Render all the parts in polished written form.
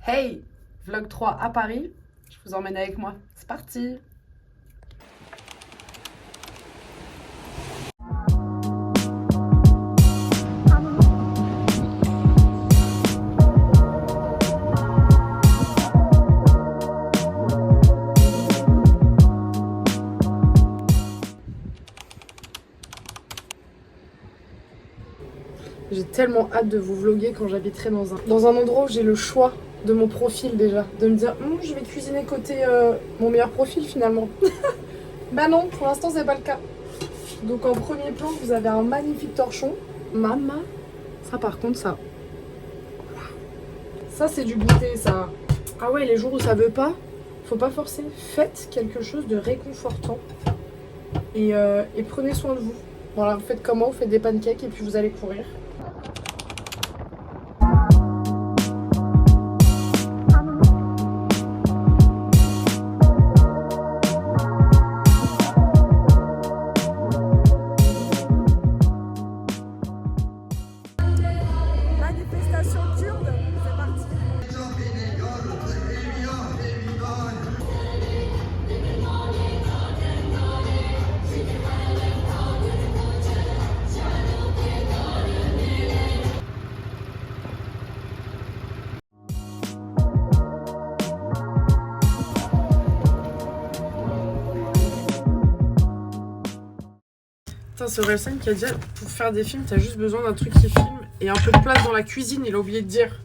Hey, vlog 3 à Paris, je vous emmène avec moi. C'est parti! J'ai tellement hâte de vous vlogger quand j'habiterai dans un endroit où j'ai le choix de mon profil déjà. De me dire, je vais cuisiner côté mon meilleur profil finalement. Bah non, pour l'instant c'est pas le cas. Donc en premier plan, vous avez un magnifique torchon. Maman, ça par contre ça. Ça c'est du goûter ça. Ah ouais, les jours où ça veut pas, faut pas forcer. Faites quelque chose de réconfortant. Et prenez soin de vous. Voilà, vous faites comment? Vous faites des pancakes et puis vous allez courir. Manifestation kurde, c'est parti. Putain, c'est Orelsan qui a dit pour faire des films, t'as juste besoin d'un truc qui filme et un peu de place dans la cuisine, il a oublié de dire.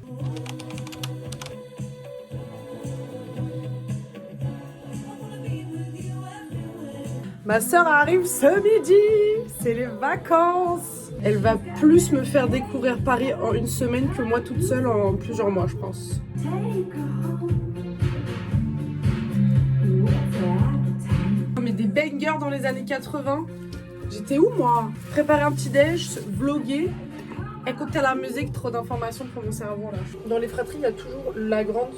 Ma sœur arrive ce midi, c'est les vacances. Elle va plus me faire découvrir Paris en une semaine que moi toute seule en plusieurs mois, je pense. Mais des bangers dans les années 80. J'étais où moi? Préparer un petit déj, vlogger, écouter la musique, trop d'informations pour mon cerveau là. Dans les fratries, il y a toujours la grande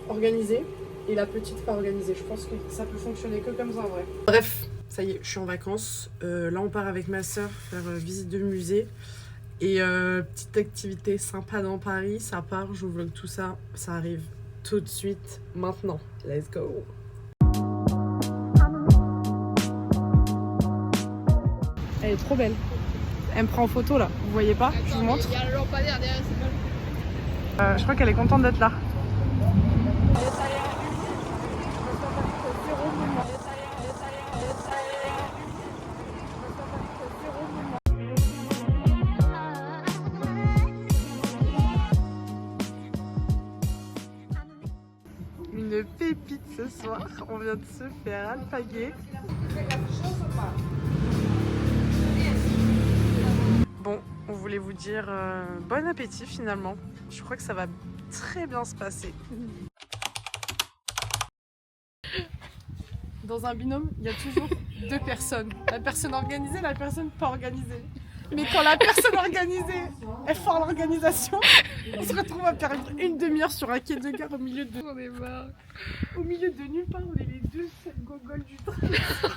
organisée et la petite pas organisée. Je pense que ça peut fonctionner que comme ça en vrai. Bref, ça y est, je suis en vacances. Là, on part avec ma soeur faire visite de musée. Et petite activité sympa dans Paris, ça part, je vous vlog tout ça. Ça arrive tout de suite, maintenant. Let's go! Elle est trop belle. Elle me prend en photo là, vous voyez pas? Je vous montre. Il y a le lampadaire derrière, c'est bon. Je crois qu'elle est contente d'être là. Une pépite ce soir, on vient de se faire alpaguer. Bon, on voulait vous dire bon appétit finalement. Je crois que ça va très bien se passer. Dans un binôme, il y a toujours deux personnes. La personne organisée, la personne pas organisée. Mais quand la personne organisée est fort l'organisation, on se retrouve à perdre une demi-heure sur un quai de gare au milieu de... On est marre. Au milieu de nulle part, on est les deux seuls gogoles du train.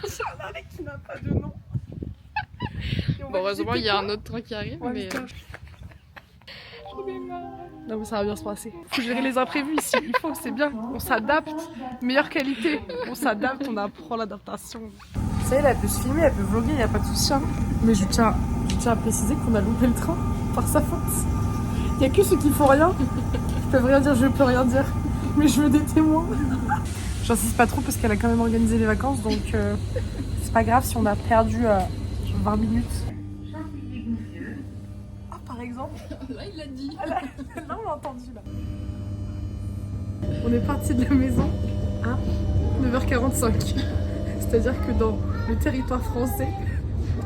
C'est un mec qui n'a pas de nom. Bon, heureusement, il y a un autre train qui arrive, Ouais, mais. J'en ai marre. Non, mais ça va bien se passer. Faut gérer les imprévus ici. Il faut, c'est bien. On s'adapte. Meilleure qualité. On s'adapte, on apprend l'adaptation. Ça y est, elle peut se filmer, elle peut vlogger, il n'y a pas de souci. Mais je tiens à préciser qu'on a loupé le train par sa faute. Il n'y a que ceux qui font rien qui peuvent rien dire, je peux rien dire. Mais je veux des témoins. J'insiste pas trop parce qu'elle a quand même organisé les vacances, donc c'est pas grave si on a perdu 20 minutes. Ah, par exemple. Là, il l'a dit. Là, on l'a entendu là. On est parti de la maison à 9h45. C'est-à-dire que dans le territoire français,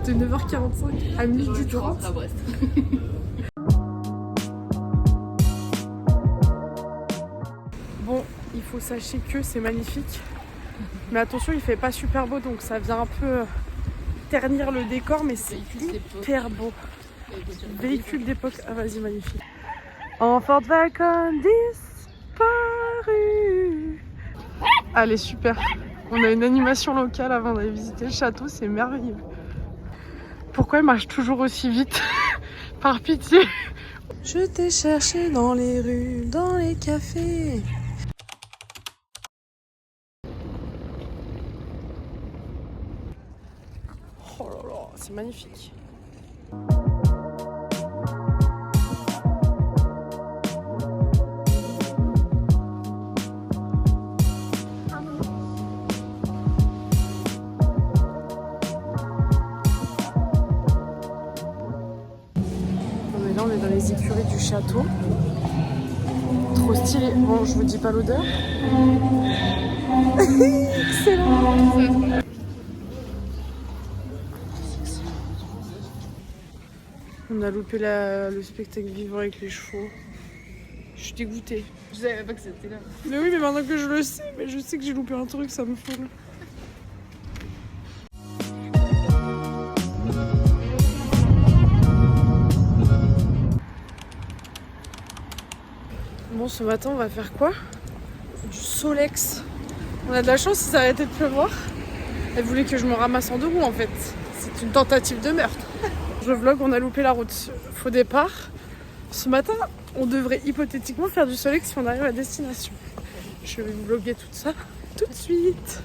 de 9h45 à 12h30. À Brest. Bon, il faut sachez que c'est magnifique. Mais attention, il fait pas super beau, donc ça vient un peu ternir le décor, mais c'est hyper beau. Véhicule d'époque. Ah, vas-y, magnifique. Enfant de vacances disparu. Allez, super. On a une animation locale avant d'aller visiter le château, c'est merveilleux. Pourquoi elle marche toujours aussi vite? Par pitié, Je t'ai cherché dans les rues, dans les cafés. Oh là là, c'est magnifique. Là on est dans les écuries du château. Trop stylé. Bon, je vous dis pas l'odeur. Excellent. On a loupé le spectacle vivant avec les chevaux. Je suis dégoûtée. Je savais pas que c'était là. Mais oui, mais maintenant que je le sais, mais je sais que j'ai loupé un truc, ça me fout. Bon, ce matin, on va faire quoi? Du Solex. On a de la chance, il s'est arrêté de pleuvoir. Elle voulait que je me ramasse en deux roues, en fait. C'est une tentative de meurtre. Je vlog, on a loupé la route. Faux départ. Ce matin, on devrait hypothétiquement faire du Solex si on arrive à destination. Je vais vous vlogger tout ça tout de suite.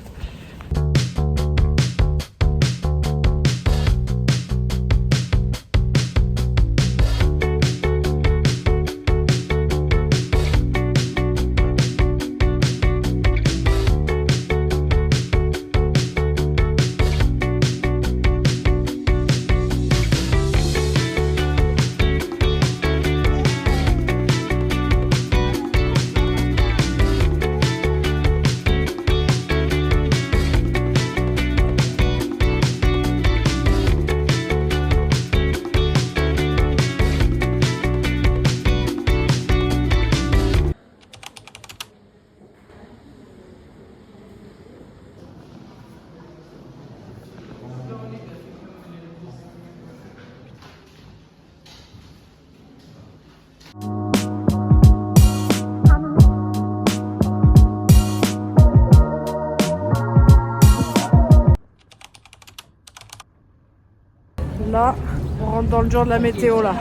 Là, on rentre dans le jour de la météo là.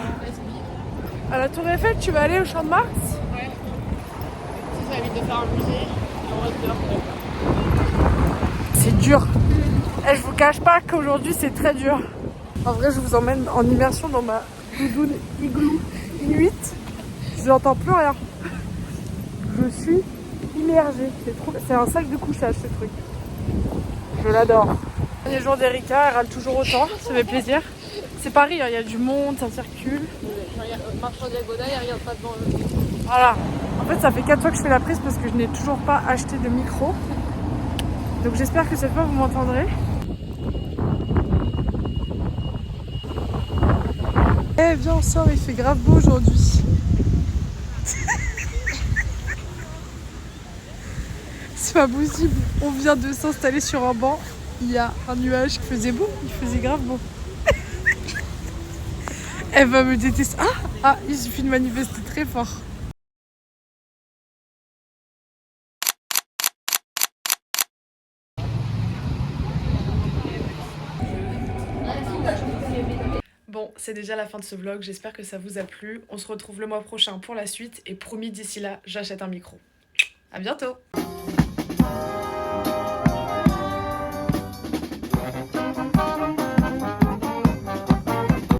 À la Tour Eiffel, tu vas aller au Champ de Mars? Ouais. Ça évite de faire un musée. On reste dehors. C'est dur. Et je vous cache pas qu'aujourd'hui c'est très dur. En vrai, je vous emmène en immersion dans ma doudoune igloo inuit. Je n'entends plus rien. Je suis immergée. C'est un sac de couchage ce truc. Je l'adore. Dernier jour d'Erika, elle râle toujours autant. Ça fait plaisir. C'est Paris, il y a du monde, ça circule. Je marche en diagonale et regarde pas devant eux. Voilà. En fait, ça fait 4 fois que je fais la prise parce que je n'ai toujours pas acheté de micro. Donc j'espère que cette fois vous m'entendrez. Eh viens, on sort, il fait grave beau aujourd'hui. C'est pas possible. On vient de s'installer sur un banc. Il y a un nuage qui faisait beau. Il faisait grave beau. Elle va me détester. Ah, il suffit de manifester très fort. Bon, c'est déjà la fin de ce vlog. J'espère que ça vous a plu. On se retrouve le mois prochain pour la suite. Et promis, d'ici là, j'achète un micro. À bientôt!